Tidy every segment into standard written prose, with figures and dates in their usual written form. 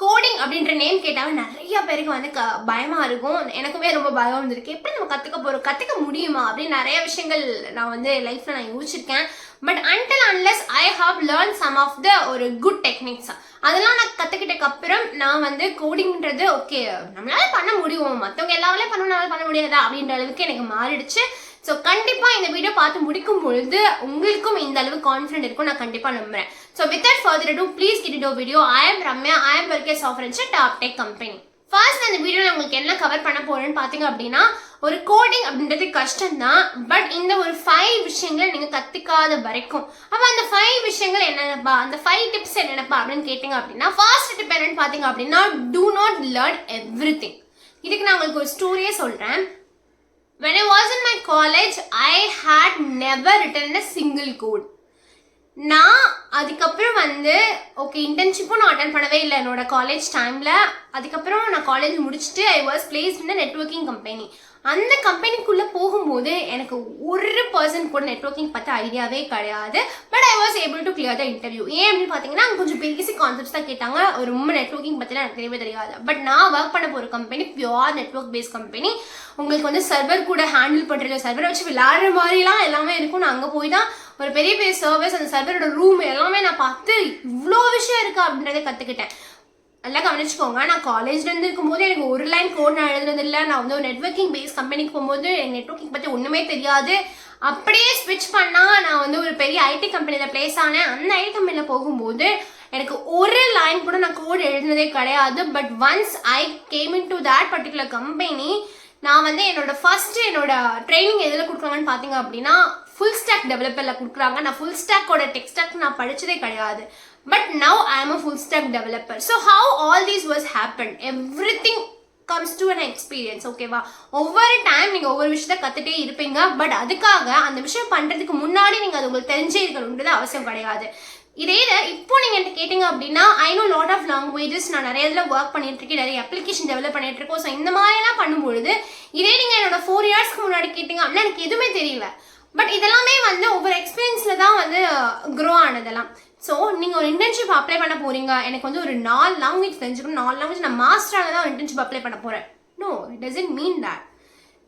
Coding அப்படின்ற name கேட்டாவே நிறைய பேருக்கு வந்து பயமா இருக்கும். எனக்குமே ரொம்ப பயம் இருந்திருக்கு. எப்படி நம்ம கத்துக்க முடியுமா அப்படின்னு நிறைய விஷயங்கள் நான் வந்து லைஃப்ல நான் யோசிச்சிருக்கேன். But until unless I have learn some of the ஒரு குட் டெக்னிக்ஸ் அதெல்லாம் நான் கத்துக்கிட்டக்கு அப்புறம் நான் வந்து கோடிங்ன்றது ஓகே நம்மளால பண்ண முடியும், மற்றவங்க எல்லாமே பண்ண முடியாதா அப்படின்ற அளவுக்கு எனக்கு மாறிடுச்சு. ஸோ கண்டிப்பாக இந்த வீடியோ பார்த்து முடிக்கும் பொழுது உங்களுக்கும் இந்த அளவு கான்ஃபிடென்ட் இருக்கும் நான் கண்டிப்பாக நம்புறேன். So without further ado please get into video. I am Ramya, I am working software in top tech company. First அந்த வீடியோவில் உங்களுக்கு என்ன கவர் பண்ண போறேன்னு பார்த்தீங்க அப்படின்னா, ஒரு கோடிங் அப்படின்றது கஷ்டம் தான். பட் இந்த ஒரு 5 விஷயங்களை நீங்க கத்துக்காத வரைக்கும் அப்ப அந்த 5 விஷயங்கள் என்னென்னப்பா, அந்த 5 டிப்ஸ் என்னென்னப்பா அப்படின்னு கேட்டீங்க அப்படின்னா, ஃபர்ஸ்ட் டிப் என்னன்னு பார்த்தீங்க அப்படின்னா, do not learn everything. இதுக்கு நான் உங்களுக்கு ஒரு ஸ்டோரியே சொல்றேன். When I was in my college, I had never written a single code. நான் அதுக்கப்புறம் வந்து ஓகே இன்டர்ன்ஷிப்பும் நான் அட்டன் பண்ணவே இல்லை என்னோட காலேஜ் டைமில். அதுக்கப்புறம் நான் காலேஜ் முடிச்சுட்டு I was placed in networking company. அந்த கம்பெனிக்குள்ளே போகும்போது எனக்கு ஒரு பர்சன் கூட நெட்வொர்க்கிங் பற்றி ஐடியாவே கிடையாது. But I was able to clear the interview. ஏன் அப்படின்னு பார்த்தீங்கன்னா அங்கே கொஞ்சம் பேசிக் கான்செப்ட்ஸ் தான் கேட்டாங்க, ரொம்ப நெட்வொர்க்கிங் பற்றிலாம் எனக்கு தெரியவே தெரியாது. பட் நான் ஒர்க் பண்ண போகிற company pure network based company. உங்களுக்கு வந்து சர்வர் கூட ஹேண்டில் பண்ணுறது, சர்வரை வச்சு விளையாடுற மாதிரிலாம் எல்லாமே இருக்கும். நான் அங்கே போய் தான் ஒரு பெரிய பெரிய சர்வீஸ், அந்த சர்வரோட ரூம் எல்லாமே நான் பார்த்து இவ்வளோ விஷயம் இருக்கா அப்படின்றத கற்றுக்கிட்டேன். எல்லாம் கவனிச்சுக்கோங்க, நான் காலேஜ்ல இருந்து இருக்கும்போது எனக்கு ஒரு லைன் கோட் நான் எழுதுறது இல்லை. நான் வந்து ஒரு நெட்வொர்க்கிங் பேஸ் கம்பெனிக்கு போகும்போது எனக்கு நெட்வொர்க்கிங் பற்றி ஒன்றுமே தெரியாது. அப்படியே ஸ்விட்ச் பண்ணால் நான் வந்து ஒரு பெரிய ஐடி கம்பெனியில் பிளேஸ் ஆனேன். அந்த ஐடி கம்பெனியில் போகும்போது எனக்கு ஒரு லைன் கூட நான் கோட் எழுதுனதே கிடையாது. But once I came in to that particular company, நான் வந்து என்னோட ட்ரைனிங் எதில் கொடுக்குறாங்கன்னு பார்த்தீங்க அப்படின்னா ஃபுல் ஸ்டாக் டெவலப்பரில் கொடுக்குறாங்க. நான் ஃபுல் ஸ்டாக்கோட டெக் ஸ்டாக் நான் படித்ததே கிடையாது. But now I am a full stock developer. So how all these was happen, everything comes to an experience. ஓகேவா, ஒவ்வொரு டைம் நீங்கள் ஒவ்வொரு விஷயத்த கற்றுட்டே இருப்பீங்க. பட் அதுக்காக அந்த விஷயம் பண்ணுறதுக்கு முன்னாடி நீங்கள் அது உங்களுக்கு தெரிஞ்சே இருக்கணுன்றது அவசியம் கிடையாது. இதே இப்போ நீங்கள் என்கிட்ட கேட்டீங்க அப்படின்னா, I know lot of languages, நான் நிறைய இதில் ஒர்க் பண்ணிட்டு இருக்கேன், நிறைய அப்ளிகேஷன் டெவலப் பண்ணிட்டு இருக்கோம். ஸோ இந்த மாதிரிலாம் பண்ணும்பொழுது இதே நீங்கள் என்னோட 4 இயர்ஸ்க்கு முன்னாடி கேட்டீங்க அப்படின்னா எனக்கு எதுவுமே தெரியல. பட் இதெல்லாமே வந்து ஒவ்வொரு எக்ஸ்பீரியன்ஸில் தான் வந்து க்ரோ ஆனதெல்லாம். ஸோ நீங்கள் ஒரு இன்டர்ன்ஷிப் அப்ளை பண்ண போறீங்க, எனக்கு வந்து ஒரு 4 லாங்குவேஜ் தெரிஞ்சுக்கணும், 4 லாங்குவேஜ் நான் மாஸ்டராக தான் இன்டர்ன்ஷிப் அப்ளை பண்ண போகிறேன். No, it doesn't mean that.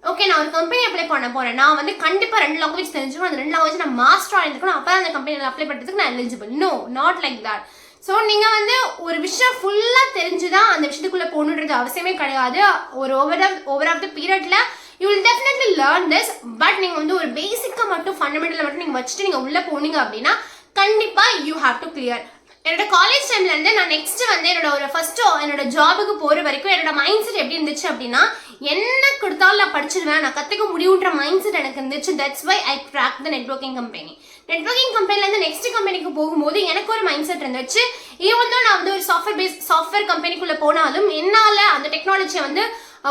Okay, நான் ஒரு கம்பெனி அப்ளை பண்ண போகிறேன், நான் வந்து கண்டிப்பாக 2 லாங்குவேஜ் தெரிஞ்சுக்கணும், அந்த 2 லாங்குவேஜ் நான் மாஸ்டராக இருந்துக்கணும், அப்போ அந்த கம்பெனியில் அப்ளை பண்ணுறதுக்கு நான் eligible. No, not like that. So நீங்கள் வந்து ஒரு விஷயம் ஃபுல்லாக தெரிஞ்சுதான் அந்த விஷயத்துக்குள்ளே போகணுன்றது அவசியமே கிடையாது. ஒரு ஓவர் ஆஃப் த பீரியடில் you will definitely learn this. But நீங்கள் வந்து ஒரு பேசிக்காக மட்டும் ஃபண்டமெண்டலை மட்டும் நீங்கள் வச்சுட்டு நீங்கள் உள்ளே போனீங்க அப்படின்னா கண்டிப்பாக யூ ஹாவ் டு கிளியர். என்னோட காலேஜ் டைம்லேருந்து நான் நெக்ஸ்ட் வந்து என்னோட ஜாபுக்கு போகிற வரைக்கும் என்னோட மைண்ட் செட் எப்படி இருந்துச்சு அப்படின்னா, என்ன கொடுத்தாலும் நான் படிச்சிருவேன், நான் கற்றுக்க முடியுன்ற மைண்ட் செட் எனக்கு இருந்துச்சு. That's why I crack the networking company. Networking கம்பெனிலேருந்து நெக்ஸ்ட் கம்பெனிக்கு போகும்போது எனக்கு ஒரு மைண்ட் செட் இருந்துச்சு. ஈவன் தான் நான் வந்து ஒரு சாஃப்ட்வேர் கம்பெனிக்குள்ளே போனாலும் என்னால் அந்த டெக்னாலஜியை வந்து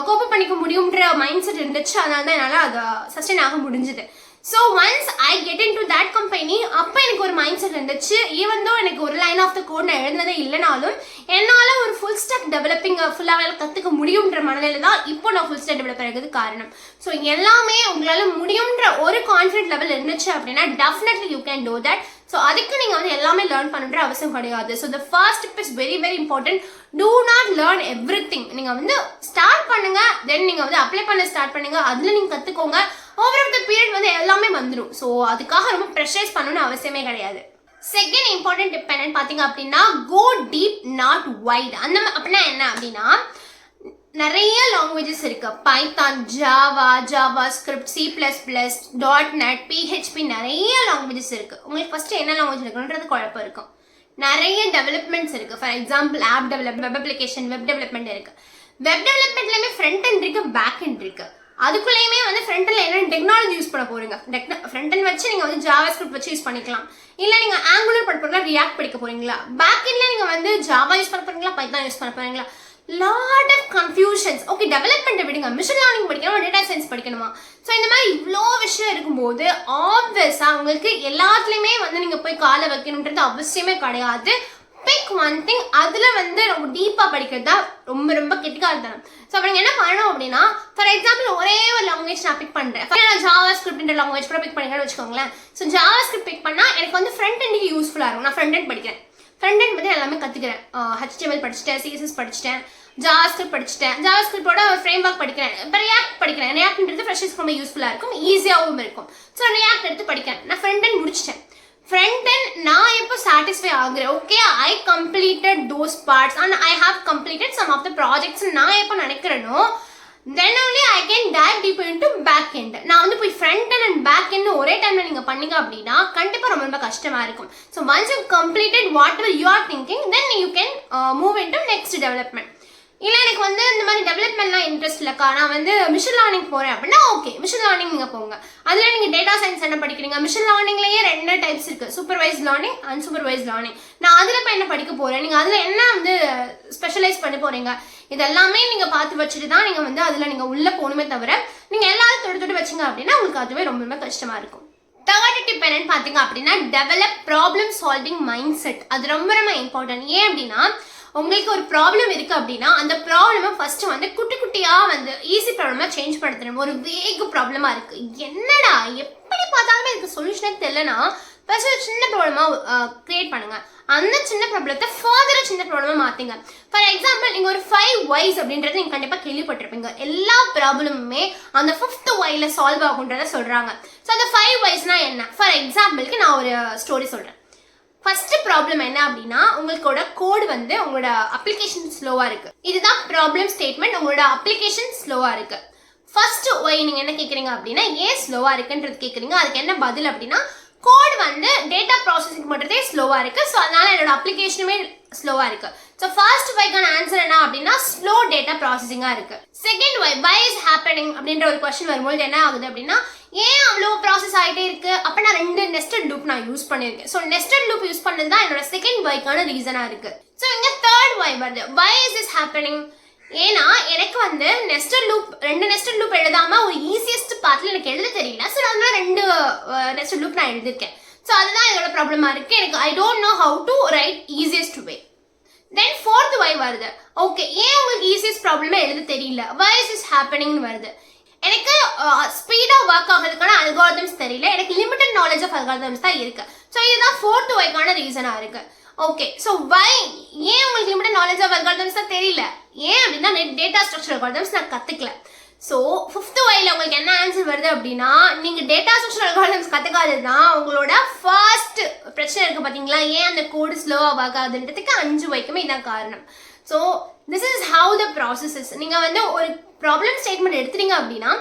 கோப்பப் பண்ணிக்க முடியுன்ற மைண்ட் செட் இருந்துச்சு. அதனால தான் என்னால் அதை சஸ்டெயின் ஆக முடிஞ்சுது. So once I get in to that company, அப்போ எனக்கு ஒரு மைண்ட் செட் இருந்துச்சு. ஈவன் தான் எனக்கு ஒரு லைன் ஆஃப் த கோட் நான் எழுதுனதே இல்லைனாலும் என்னால் ஒரு ஃபுல் ஸ்டாக் டெவலப்பிங் ஃபுல்லாக கற்றுக்க முடியுன்ற மனநிலை தான் இப்போ நான் ஃபுல் ஸ்டாக் டெவலப்பர் இருக்கிறது காரணம். ஸோ எல்லாமே உங்களால் முடியுன்ற ஒரு கான்ஃபிடென்ட் லெவல் இருந்துச்சு அப்படின்னா definitely you can do that. So அதுக்கு நீங்கள் வந்து எல்லாமே லேர்ன் பண்ணுற அவசியம் கிடையாது. So the first tip is very very important. Do not learn everything. நீங்கள் வந்து ஸ்டார்ட் பண்ணுங்க, தென் நீங்கள் வந்து அப்ளை பண்ண ஸ்டார்ட் பண்ணுங்க, அதில் நீங்கள் கற்றுக்கோங்க. ஓவர் ஆஃப் த பீரியட் வந்து எல்லாமே வந்துடும். ஸோ அதுக்காக ரொம்ப ப்ரெஷரைஸ் பண்ணணும்னு அவசியமே கிடையாது. செகண்ட் இம்பார்ட்டன்ட் டிப் என்னன்னு பார்த்தீங்க அப்படின்னா, கோ டீப் நாட் வைட். அப்படின்னா என்ன அப்படின்னா, நிறைய லாங்குவேஜஸ் இருக்கு. Python, Java script, C++, .NET, PHP, நிறைய லாங்குவேஜஸ் இருக்கு. உங்களுக்கு ஃபர்ஸ்ட் என்ன லாங்குவேஜ் இருக்குன்றது குழப்பம் இருக்கும். நிறைய டெவலப்மெண்ட்ஸ் இருக்கு. For example app development, web application, web development இருக்கு. வெப் டெவலப்மெண்ட்லயுமே ஃப்ரண்ட் எண்ட் இருக்கு, பேக் எண்ட் இருக்கு. அதுக்குள்ளேயுமே வந்து ஃப்ரண்ட் எண்ட்ல என்ன டெக்னாலஜி யூஸ் பண்ண போறீங்க, ஃப்ரண்ட் எண்ட் வச்சு நீங்க வந்து ஜாவா ஸ்கிரிப்ட் வச்சு யூஸ் பண்ணிக்கலாம். இல்ல நீங்க ஆங்குலர் படிக்க போறீங்களா, ரியாக்ட் படிக்க போறீங்களா, பேக் எண்ட்ல நீங்க வந்து ஜாவா யூஸ் பண்ண போறீங்களா, பைத்தான் யூஸ் பண்ண போறீங்களா, lot of confusions. Okay, development விடுங்க, மிஷின் லேர்னிங் படிக்கணுமா, டேட்டா சயின்ஸ் படிக்கணுமா. ஸோ இந்த மாதிரி இவ்வளோ விஷயம் இருக்கும்போது ஆப்வியஸா உங்களுக்கு எல்லாத்துலேயுமே வந்து நீங்க போய் காலை வைக்கணுன்றது அவசியமே கிடையாது. பிக் ஒன் திங், அதில் வந்து ரொம்ப டீப்பாக படிக்கிறது தான் ரொம்ப ரொம்ப கெட்டிக்காரத்தனம். ஸோ அப்போ நீங்கள் என்ன பண்ணணும் அப்படின்னா, ஃபார் எக்ஸாம்பிள் ஒரே ஒரு லாங்குவேஜ் நான் பிக் பண்ணுறேன். நான் ஜாவா ஸ்கிரிப்ட்ன்ற லாங்குவேஜ் கூட பிக் பண்ணிக்கிறேன்னு வச்சுக்கோங்களேன். ஸோ ஜாவா ஸ்கிரிப்ட் பிக் பண்ணால் எனக்கு வந்து ஃப்ரண்ட் எண்டுக்கு யூஸ்ஃபுல்லாக இருக்கும். நான் ஃப்ரண்ட் எண்ட் படிக்கிறேன். ஃப்ரண்ட் அண்ட் பற்றி எல்லாமே கற்றுக்கிறேன். HTML படிச்சுட்டேன், CSS படிச்சுட்டேன், JavaScript படிச்சுட்டேன். JavaScriptோட ஒரு ஃப்ரேம் ஒர்க் படிக்கிறேன். இப்போ React படிக்கிறேன். Reactன்றது ஃப்ரெஷர்ஸ்க்கு ரொம்ப யூஸ்ஃபுல்லாக இருக்கும், ஈஸியாகவும் இருக்கும். ஸோ React எடுத்து படிக்கிறேன். நான் ஃப்ரண்ட் அண்ட் முடிச்சிட்டேன். ஃப்ரண்ட் அண்ட் நான் எப்போ சாட்டிஸ்ஃபை ஆகுறேன், okay I completed those parts and I have completed some of the projects நான் எப்போ நினைக்கிறேனோ then only I can dive deeper into back end. நான் வந்து போய் front end and back end ஒரே டைம்ல நீங்க பண்ணீங்க அப்படின்னா கண்டிப்பா ரொம்ப கஷ்டமா இருக்கும். So once you completed whatever you are thinking, then you can move into next development. இல்லை எனக்கு வந்து இந்த மாதிரி டெவலப்மெண்ட்லாம் இன்ட்ரெஸ்ட் இல்லைக்கா, நான் வந்து மிஷின் லேர்னிங் போகிறேன் அப்படின்னா ஓகே மிஷின் லேர்னிங் நீங்கள் போங்க. அதில் நீங்கள் டேட்டா சயின்ஸ் என்ன படிக்கிறீங்க, மிஷின் லேர்னிங்லேயே 2 டைப்ஸ் இருக்குது, சூப்பர்வைஸ் லேர்னிங் அன்சூப்பர்வைஸ் லேர்னிங். நான் அதில் இப்போ என்ன படிக்க போகிறேன், நீங்கள் அதில் என்ன வந்து ஸ்பெஷலைஸ் பண்ணி போகிறீங்க, இதெல்லாமே நீங்கள் பார்த்து வச்சுட்டு தான் நீங்கள் வந்து அதில் நீங்கள் உள்ளே போகணுமே தவிர நீங்கள் எல்லாரும் தொட்டு வச்சிங்க அப்படின்னா உங்களுக்கு அதுவே ரொம்ப கஷ்டமாக இருக்கும். தேர்ட் டிப் என்னன்னு பார்த்தீங்க அப்படின்னா develop problem solving mind set. அது ரொம்ப இம்பார்ட்டன்ட். ஏன் அப்படின்னா உங்களுக்கு ஒரு ப்ராப்ளம் இருக்கு அப்படின்னா அந்த ப்ராப்ளமை ஃபர்ஸ்ட் வந்து குட்டி குட்டியா வந்து ஈஸி ப்ராப்ளமா சேஞ்ச் பண்ணணும். ஒரு வேக் ப்ராப்ளமா இருக்கு, என்னடா எப்படி பார்த்தாலுமே இதுக்கு சொல்யூஷனே தெரியலனா ஃபர்ஸ்ட் ஒரு சின்ன ப்ராப்ளமா கிரியேட் பண்ணுங்க. அந்த சின்ன ப்ராப்ளத்தை ஃபர்தரா சின்ன ப்ராப்ளமா மாத்துங்க. ஃபார் எக்ஸாம்பிள் நீங்க ஒரு 5 whys அப்படின்றது நீங்க கண்டிப்பா கேள்விப்பட்டிருப்பீங்க. எல்லா ப்ராப்ளமுமே அந்த 5th whyல சால்வ் ஆகுன்றத சொல்றாங்க. ஸோ அந்த 5 whysனா என்ன? ஃபார் எக்ஸாம்பிளுக்கு நான் ஒரு ஸ்டோரி சொல்றேன். ஃபர்ஸ்ட் ப்ராப்ளம் என்ன அப்படின்னா உங்களோட கோடு வந்து உங்களோட அப்ளிகேஷன் ஸ்லோவா இருக்கு. இதுதான் ப்ராப்ளம் ஸ்டேட்மெண்ட். உங்களோட அப்ளிகேஷன் ஸ்லோவா இருக்கு. ஃபர்ஸ்ட் ஒய் நீங்க என்ன கேக்குறீங்க அப்படின்னா ஏன் ஸ்லோவா இருக்குன்றது கேக்குறீங்க. அதுக்கு என்ன பதில் அப்படின்னா கோட் வந்து டேட்டா ப்ராசஸிங் மட்டுமே ஸ்லோவா இருக்கு, ஸோ அதனால என்னோட அப்ளிகேஷனுமே ஸ்லோவா இருக்கு. ஸோ ஃபர்ஸ்ட் ஒய்க்கான ஆன்சர் என்ன அப்படின்னா ஸ்லோ டேட்டா ப்ராசஸிங்கா இருக்கு. Second why why is happening அப்படின்ற ஒரு கொஸ்டின் வரும்போது என்ன ஆகுது அப்படின்னா ஏன் அவ்வளோ ப்ராசஸ் ஆகிட்டே இருக்கு. அப்போ நான் 2 நெஸ்டட் லூப் நான் யூஸ் பண்ணியிருக்கேன். ஸோ நெஸ்டட் லூப் யூஸ் பண்ணது தான் என்னோட செகண்ட் ஒய்க்கான ரீசனா இருக்கு. ஸோ இங்க தேர்ட் ஒய் வருது, வை இஸ் இஸ் ஹேப்பனிங். ஏன்னா எனக்கு வந்து நெஸ்டட் லூப் 2 நெஸ்டட் லூப் எழுதாம ஒரு ஈஸியஸ்ட் பாத்ல எனக்கு எழுத தெரியல. ஸோ அதனால 2 நெஸ்டட் லூப் நான் எழுதிருக்கேன். ஸோ அதுதான் என்னோட ப்ராப்ளமா இருக்கு. எனக்கு I don't know how to write easiest way. Then fourth why வருது, ஓகே ஏன் உங்களுக்கு ஈஸியஸ்ட் ப்ராப்ளமே எழுத தெரியல, வை இஸ் இஸ் ஹேப்பனிங்னு வருது. எனக்கு ஸ்பீடா ஒர்க் ஆகிறதுக்கான அல்காரிதம்ஸ் தெரியல, எனக்கு லிமிட்டட் நாலேஜ் ஆஃப் அல்காரிதம்ஸ் தான் இருக்கு. ஸோ இதுதான் ஃபோர்த் ஒய்க்கான ரீசனா இருக்கு. ஓகே ஸோ வை ஏன் உங்களுக்கு லிமிட்டட் நாலேஜ் ஆஃப் அல்காரிதம்ஸ் தான் தெரியல, ஏன் அப்படின்னா டேட்டா ஸ்ட்ரக்சர் அல்காரிதம்ஸ் நான் கத்துக்கல. ஸோ 5th ஒய்ல உங்களுக்கு என்ன ஆன்சர் வருது அப்படின்னா நீங்க டேட்டா ஸ்ட்ரக்சர் அல்காரிதம்ஸ் கத்துக்காததுதான் உங்களோட ஃபர்ஸ்ட் பிரச்சனை இருக்கு. பாத்தீங்களா ஏன் அந்த கோடு ஸ்லோவா ஒர்க் ஆகுதுன்றதுக்கு 5 ஒய்க்குமே இதான் காரணம். So this is how the process is. நீங்க வந்து ஒரு ப்ராப்ளம் ஸ்டேட்மெண்ட் எடுத்துறீங்க அப்படின்னா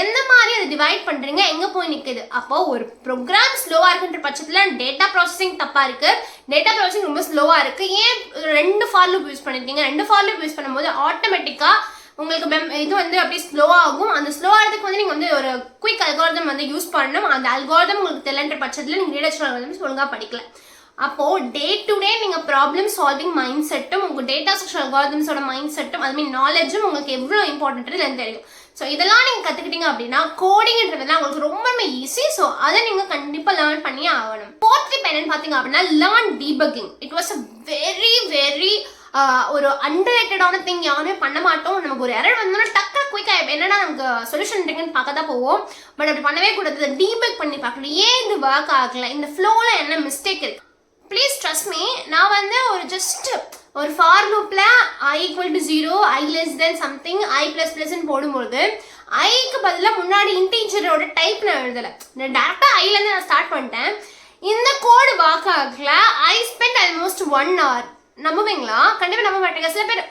எந்த மாதிரி அதை டிவைட் பண்றீங்க, எங்க போய் நிக்குது. அப்போ ஒரு ப்ரோக்ராம் ஸ்லோவா இருக்குன்ற பட்சத்துல டேட்டா ப்ராசஸிங் தப்பா இருக்கு, டேட்டா ப்ராசஸிங் ரொம்ப ஸ்லோவா இருக்கு. ஏன் 2 ஃபார் லூப் யூஸ் பண்ணிருக்கீங்க, 2 ஃபார் லூப் யூஸ் பண்ணும்போது ஆட்டோமேட்டிக்கா உங்களுக்கு இது வந்து அப்படியே ஸ்லோ ஆகும். அந்த ஸ்லோ ஆகிறதுக்கு வந்து நீங்க வந்து ஒரு குயிக் அல்காரிதம் வந்து யூஸ் பண்ணணும். அந்த அல்காரிதம் உங்களுக்கு தெரியலன்ற பட்சத்துல நீங்க டேட்டா ஸ்ட்ரக்சர் அல்காரிதம்ஸ் ஒழுங்கா படிக்கல. அப்போ டே டு டே நீங்க ப்ராப்ளம் சால்விங் மைண்ட் செட்டும் உங்க டேட்டா ஸ்ட்ரக்சர் அல்காரிதம்ஸோட மைண்ட் செட்டும் ஐ மீன் நாலேஜும் உங்களுக்கு எவ்வளவு இம்பார்ட்டன்ட் எனக்கு தெரியும். ஸோ இதெல்லாம் நீங்க கத்துக்கிட்டீங்க அப்படின்னா கோடிங்ன்றதுலாம் உங்களுக்கு ரொம்ப ஈஸி. ஸோ அதை நீங்க கண்டிப்பா லேர்ன் பண்ணி ஆகணும். ஃபோர்த் டிப் என்னன்னு பாத்தீங்க அப்படின்னா learn debugging. It was a very ஒரு அண்டர்ரேட்டடான திங். யாருமே பண்ண மாட்டோம். நமக்கு ஒரு எரர் வந்தோம்னா டக்குனு குயிக்கா என்னன்னா நமக்கு சொல்யூஷன் இருக்குன்னு பார்க்க தான் போவோம். பட் அப்படி பண்ணவே கூடாது. டீபக் பண்ணி பார்க்கணும். ஏன் இது ஒர்க் ஆகல, இந்த ஃப்ளோல என்ன மிஸ்டேக் இருக்கு. ப்ளீஸ் ட்ரஸ்ட் மீ, நான் வந்து ஒரு ஜஸ்ட் ஒரு for லூப்ல i = 0, i less than something, i ++ போடும்போது ஐக்கு பதிலாக முன்னாடி இன்டீஜரோட டைப் நான் எழுதலை, டேரக்டா ஐல இருந்து நான் ஸ்டார்ட் பண்ணிட்டேன். இந்த கோடு ஒர்க் ஆகல. I spend almost 1 hour. நம்புவீங்களா? கண்டிப்பா நம்ப மாட்டேங்க. சில பேர்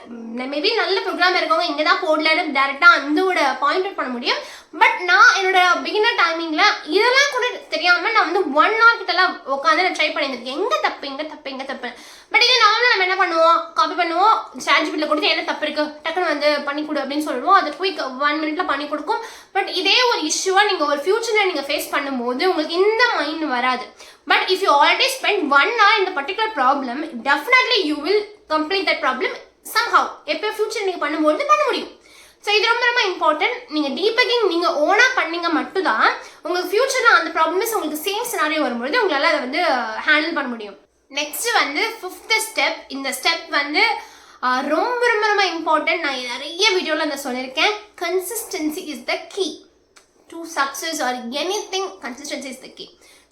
மேபி நல்ல ப்ரோக்ராம் இருக்கவங்க இங்கதான் போடலன்னு டேரக்டா அந்த பாயிண்ட் அவுட் பண்ண முடியும். பட் நான் என்னோட பிகினர் டைமிங்ல இதெல்லாம் கூட தெரியாம நான் வந்து 1 hour கிட்டலாம் உட்காந்து நான் ட்ரை பண்ணியிருக்கேன். எங்க தப்பு. பட் இதே நார்மலா நம்ம என்ன பண்ணுவோம், காப்பி பண்ணுவோம், ChatGPT கொடுத்து என்ன தப்பு இருக்கு டக்குன்னு வந்து பண்ணி கொடு அப்படின்னு சொல்லுவோம். அது குயிக் 1 minute பண்ணி கொடுக்கும். பட் இதே ஒரு இஷ்யூவா நீங்க ஒரு ஃபியூச்சர்ல நீங்க ஃபேஸ் பண்ணும்போது உங்களுக்கு இந்த மைண்ட் வராது. But if you already spend 1 hour in the particular problem, definitely you will complete that problem somehow. எப்போ ஃபியூச்சர் நீங்க பண்ணும்போது பண்ண முடியும். ஸோ இது ரொம்ப இம்பார்ட்டன்ட். நீங்க டீபக்கிங் நீங்க ஓனா பண்ணீங்க மட்டும் தான் உங்களுக்கு ஃபியூச்சர்ல அந்த ப்ராப்ளம்ஸ் உங்களுக்கு சேம் சினாரியோ வரும்போது உங்களால அதை வந்து ஹேண்டில் பண்ண முடியும். நெக்ஸ்ட் வந்து 5th ஸ்டெப். இந்த ஸ்டெப் வந்து ரொம்ப இம்பார்ட்டன்ட். நான் நிறைய வீடியோல நான் சொல்லியிருக்கேன். Consistency is the key to success or anything. Consistency is the key.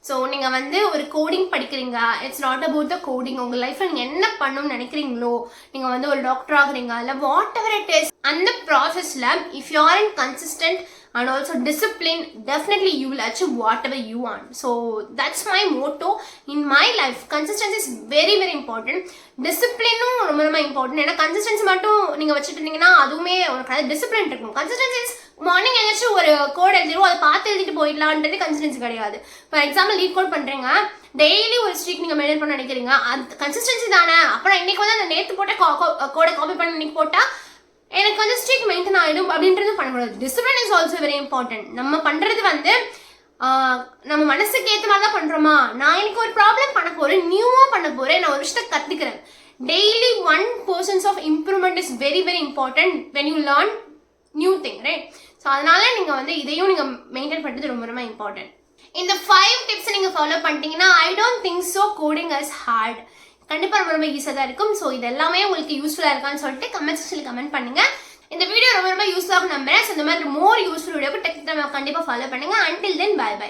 So நீங்கள் வந்து ஒரு கோடிங் படிக்கிறீங்க, it's not about the coding. உங்கள் லைஃப்பில் நீங்கள் என்ன பண்ணணும்னு நினைக்கிறீங்களோ, நீங்கள் வந்து ஒரு டாக்டர் ஆகுறீங்க, இல்லை வாட் எவர் இட் இஸ், அந்த ப்ராசஸில் if you are in consistent and also discipline, definitely you will achieve whatever you want. So that's my motto in my life. Consistency is very very important. Discipline ரொம்ப ரொம்ப important. ஏன்னா consistency மட்டும் நீங்கள் வச்சுட்டு இருந்தீங்கன்னா அதுவுமே ஒரு டிசிப்ளின் இருக்கும். கன்சிஸ்டன்சி இஸ் மார்னிங் எழுந்திரிச்சு ஒரு கோட் எழுதிடும், அதை பார்த்து எழுதிட்டு போயிடலான்றது கன்சிஸ்டன்சி கிடையாது. ஃபார் எக்ஸாம்பிள் லீட் கோட் பண்ணுறீங்க, டெய்லி ஒரு ஸ்ட்ரீக் நீங்கள் மெயின்டைன் பண்ண நினைக்கிறீங்க, அது கன்சிஸ்டன்சி தானே. அப்புறம் இன்னைக்கு வந்து அந்த நேற்று போட்ட கோடை காப்பி பண்ணி இன்னைக்கு போட்டால் எனக்கு வந்து ஸ்ட்ரீக் மெயின்டைன் ஆகிடும் அப்படின்றது பண்ணக்கூடாது. Discipline is also very important. நம்ம பண்ணுறது வந்து நம்ம மனசுக்கு ஏற்ற மாதிரி தான் பண்ணுறோமா, நான் எனக்கு ஒரு ப்ராப்ளம் பண்ண போகிறேன், நியூவாக பண்ண போகிறேன், நான் ஒரு விஷயத்தை கற்றுக்கிறேன். Daily 1% of improvement is very very important when you learn new thing, right? So அதனால நீங்கள் வந்து இதையும் நீங்கள் மெயின்டைன் பண்ணுறது ரொம்ப ரொம்ப இம்பார்ட்டன்ட். இந்த 5 டிப்ஸை நீங்கள் ஃபாலோ பண்ணிட்டீங்கன்னா I don't think so coding is hard. கண்டிப்பாக ரொம்ப ரொம்ப ஈஸியாக தான் இருக்கும். ஸோ இது எல்லாமே உங்களுக்கு யூஸ்ஃபுல்லாக இருக்கான்னு சொல்லிட்டு கமெண்ட் செக்ஷனில் கமெண்ட் பண்ணுங்க. இந்த வீடியோ ரொம்ப ரொம்ப யூஸ்ஃபுல்லாக நம்புறேன். ஸோ இந்த மாதிரி மோர் யூஸ்ஃபுல் வீடியோக்கு டெக் கண்டிப்பாக ஃபாலோ பண்ணுங்க. Until then bye by.